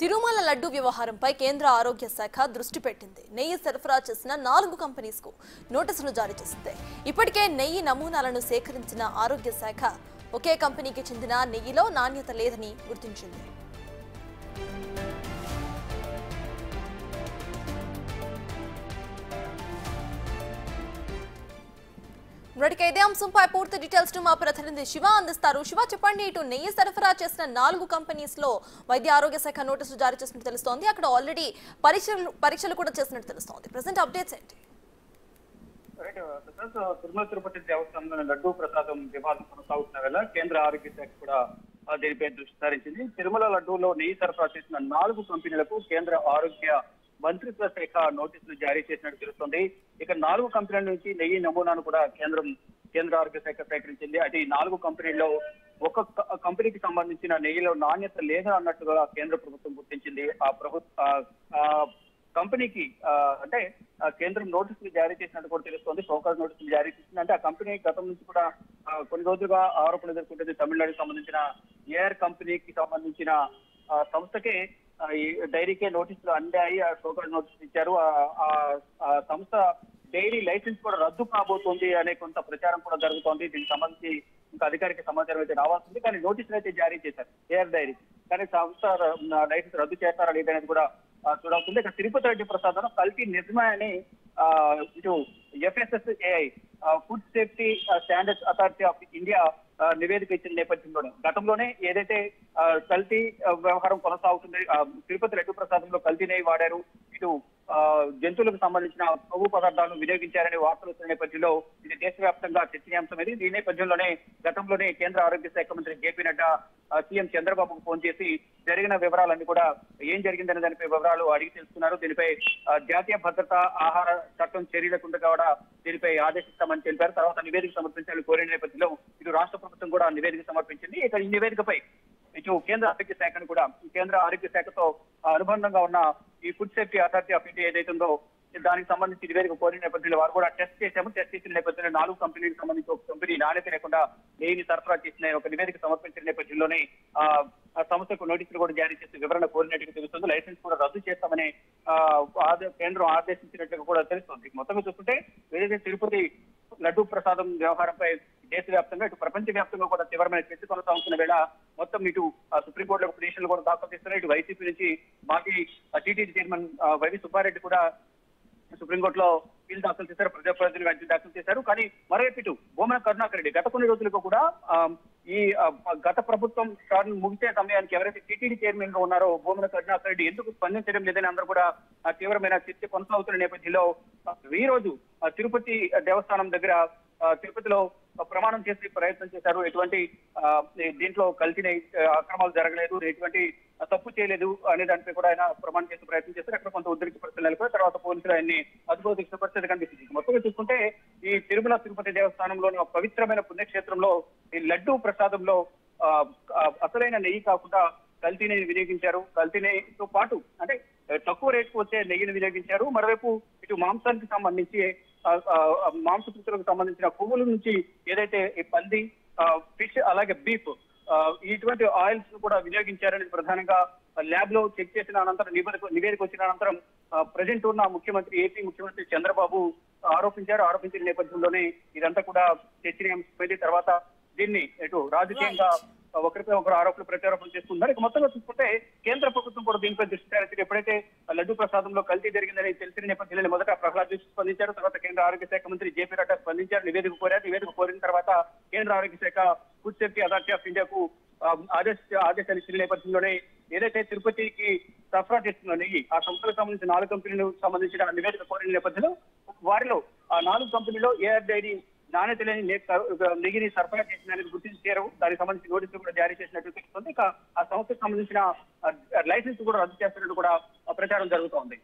తిరుమల లడ్డు వ్యవహారంపై కేంద్ర ఆరోగ్య శాఖ దృష్టి పెట్టింది. నెయ్యి సరఫరా చేసిన 4 కంపెనీస్కు నోటీసులు జారీ చేసింది. ఇప్పటికే నెయ్యి నమూనాలను సేకరించిన ఆరోగ్య శాఖ ఒకే కంపెనీకి చెందిన నెయ్యిలో నాణ్యత లేదని గుర్తించింది. ఇదే అంశంపై పూర్తి డీటెయిల్స్ మా ప్రతినిధి శివ అందిస్తారు. శివ, చెప్పండి. ఇటు నెయ్యి సరఫరా చేసిన 4 కంపెనీస్ లో వైద్య ఆరోగ్య శాఖ నోటీసులు జారీ చేసినట్టు తెలుస్తోంది. అక్కడ ఆల్రెడీ పరీక్షలు కూడా చేసినట్టు తెలుస్తోంది. ప్రెసెంట్ అప్డేట్స్ ఏంటి? తిరుమల తిరుపతి దేవస్థానంలో లడ్డూ ప్రసాదం వివాదం కొనసాగుతున్న వేళ కేంద్ర ఆరోగ్య శాఖ కూడా దీనిపై దృష్టి సారించింది. తిరుమల లడ్డూలో నెయ్యి సరఫరా చేసిన 4 కంపెనీలకు కేంద్ర ఆరోగ్య మంత్రిత్వ శాఖ నోటీసులు జారీ చేసినట్టు తెలుస్తోంది. ఇక 4 కంపెనీల నుంచి నెయ్యి నమూనాను కూడా కేంద్ర ఆరోగ్య శాఖ సేకరించింది. అయితే ఈ 4 కంపెనీల్లో ఒక కంపెనీకి సంబంధించిన నెయ్యిలో నాణ్యత లేదా అన్నట్టుగా కేంద్ర ప్రభుత్వం గుర్తించింది. ఆ కంపెనీకి అంటే కేంద్రం నోటీసులు జారీ చేసినట్టు కూడా తెలుస్తోంది. షోకాజ్ నోటీసులు జారీ చేసింది. అంటే ఆ కంపెనీ గతం నుంచి కూడా కొన్ని రోజులుగా ఆరోపణలు ఎదుర్కొంటుంది. తమిళనాడుకి సంబంధించిన ఏఆర్ కంపెనీకి సంబంధించిన సంస్థకే ఈ డైరీకే నోటీసులు అందాయి. ఆ షోకాజ్ నోటీసులు ఇచ్చారు. ఆ సంస్థ డైరీ లైసెన్స్ కూడా రద్దు కాబోతోంది అనే కొంత ప్రచారం కూడా జరుగుతోంది. దీనికి సంబంధించి ఇంకా అధికారిక సమాచారం అయితే రావాల్సింది. కానీ నోటీసులు అయితే జారీ చేశారు ఏఆర్ డైరీ. కానీ సంస్థ లైసెన్స్ రద్దు చేస్తారా లేదనేది కూడా చూడాల్సింది. ఇక తిరుపతి రెడ్డి ప్రసాదం కల్తీ నిజమే అని ఇటు FSSAI food safety standards authority of India నివేదిక ఇచ్చిన నేపథ్యంలోనే గతంలోనే ఏదైతే కల్తీ వ్యవహారం కొనసాగుతుంది, తిరుపతి రెడ్డి ప్రసాదంలో కల్తీ నెయ్యి వాడారు, ఇటు జంతువులకు సంబంధించిన కొవ్వు పదార్థాలను వినియోగించారనే వార్తలు వచ్చిన నేపథ్యంలో ఇది దేశవ్యాప్తంగా చర్చనీయాంశం. ఈ నేపథ్యంలోనే గతంలోనే కేంద్ర ఆరోగ్య శాఖ మంత్రి జేపీ నడ్డా సీఎం చంద్రబాబుకు ఫోన్ చేసి జరిగిన వివరాలన్నీ కూడా ఏం జరిగిందనే దానిపై వివరాలు అడిగి తెలుసుకున్నారు. దీనిపై జాతీయ భద్రత ఆహార చట్టం చర్యలకు కూడా దీనిపై ఆదేశిస్తామని తెలిపారు. తర్వాత నివేదిక సమర్పించాలని కోరిన నేపథ్యంలో ఇటు రాష్ట్ర ప్రభుత్వం కూడా నివేదిక సమర్పించింది. ఇక ఈ నివేదికపై ఇటు కేంద్ర ఆరోగ్య శాఖను కూడా కేంద్ర ఆరోగ్య శాఖతో అనుబంధంగా ఉన్న ఈ food safety authority of India ఏదైతే ఉందో దానికి సంబంధించి నివేదిక కోరిన నేపథ్యంలో వారు కూడా టెస్ట్ చేశాము. టెస్ట్ చేసిన నేపథ్యంలో 4 కంపెనీలకు సంబంధించి ఒక కంపెనీ నాణ్యత లేకుండా నెయ్యిని సరఫరా చేసిన ఒక నివేదిక సమర్పించిన నేపథ్యంలోనే ఆ సంస్థకు నోటీసులు కూడా జారీ చేసి వివరణ కోరినట్టుగా తెలుస్తుంది. లైసెన్స్ కూడా రద్దు చేస్తామని కేంద్రం ఆదేశించినట్టుగా కూడా తెలుస్తుంది. మొత్తంగా చూస్తుంటే ఏదైతే తిరుపతి లడ్డూ ప్రసాదం వ్యవహారంపై దేశవ్యాప్తంగా ఇటు ప్రపంచ వ్యాప్తంగా కూడా తీవ్రమైన చర్చ కొనసాగుతున్న వేళ మొత్తం ఇటు సుప్రీంకోర్టులో పిటిషన్లు కూడా దాఖలు చేస్తున్నారు. ఇటు వైసీపీ నుంచి మాజీ టీటీడీ చైర్మన్ వైవి సుబ్బారెడ్డి కూడా సుప్రీంకోర్టులో బిల్ దాఖలు చేశారు, ప్రజాప్రతినిధులు అర్జీ దాఖలు చేశారు. కానీ మరోవైపు ఇటు భూమన కరుణాకర్ రెడ్డి గత కొన్ని రోజులకు కూడా ఈ గత ప్రభుత్వం ముగిసే సమయానికి ఎవరైతే టీటీడీ చైర్మన్ గా ఉన్నారో భూమన కరుణాకర్ రెడ్డి ఎందుకు స్పందించడం లేదని అందరూ కూడా తీవ్రమైన చర్చ కొనసాగుతున్న నేపథ్యంలో ఈ రోజు తిరుపతి దేవస్థానం దగ్గర తిరుపతిలో ప్రమాణం చేసి ప్రయత్నం చేశారు. ఎటువంటి దీంట్లో కల్తీ అక్రమాలు జరగలేదు, ఎటువంటి తప్పు చేయలేదు అనే దానిపై కూడా ఆయన ప్రమాణం చేసి ప్రయత్నం చేశారు. అక్కడ కొంత ఉద్రిక్త పరిస్థితులు నెలకొని తర్వాత పోలీసులు ఆయన్ని అదుపులో తీసుకున్న పరిస్థితి కనిపిస్తుంది. మొత్తంగా చూసుకుంటే ఈ తిరుపతి దేవస్థానంలోని ఒక పవిత్రమైన పుణ్యక్షేత్రంలో ఈ లడ్డూ ప్రసాదంలో అసలైన నెయ్యి కాకుండా కల్తీ నెయ్యి వినియోగించారు. కల్తీ నెయ్యితో పాటు అంటే తక్కువ రేటుకు వచ్చే నెయ్యిని వినియోగించారు. మరోవైపు ఇటు మాంసానికి సంబంధించి మాంసకృతులకు సంబంధించిన కొవ్వుల నుంచి ఏదైతే ఈ పంది, ఫిష్ అలాగే బీఫ్ ఇటువంటి ఆయిల్స్ కూడా వినియోగించారని ప్రధానంగా ల్యాబ్ లో చెక్ చేసిన అనంతరం నివేదిక వచ్చిన అనంతరం ప్రజెంట్ ఉన్న ఏపీ ముఖ్యమంత్రి చంద్రబాబు ఆరోపించిన నేపథ్యంలోనే ఇదంతా కూడా చర్చనీయాంశమైంది. తర్వాత దీన్ని ఇటు రాజకీయంగా ఒకరిపై ఒకరు ఆరోపణలు ప్రత్యారోపణలు చేస్తున్నారు. ఇక మొత్తంగా చూసుకుంటే కేంద్ర ప్రభుత్వం కూడా దీనిపై దృష్టి సారించింది. ఎప్పుడైతే లడ్డూ ప్రసాదంలో కల్తీ జరిగిందని తెలిసిన నేపథ్యంలో మొదట ప్రహ్లాద్ జోషి స్పందించారు. తర్వాత కేంద్ర ఆరోగ్య శాఖ మంత్రి జేపీ నడ్డా స్పందించారు, నివేదిక కోరారు. నివేదిక కోరిన తర్వాత కేంద్ర ఆరోగ్య శాఖ ఫుడ్ సేఫ్టీ అథారిటీ ఆఫ్ ఇండియాకు ఆదేశాలు ఇచ్చిన నేపథ్యంలోనే ఏదైతే తిరుపతికి సరఫరా చేస్తున్న నెయ్యి ఆ సంస్థలకు సంబంధించిన 4 కంపెనీలకు సంబంధించిన నివేదిక కోరిన నేపథ్యంలో వారిలో ఆ 4 కంపెనీలో ఏఆర్ డైరీ నాణ్యత లేని నెయ్యిని సరఫరా చేసిందని గుర్తించారు. దానికి సంబంధించి నోటీసులు కూడా జారీ చేసినట్టు తెలుస్తుంది. ఇక ఆ సంస్థకు సంబంధించిన లైసెన్స్ కూడా రద్దు చేస్తున్నట్టు కూడా ప్రచారం జరుగుతోంది.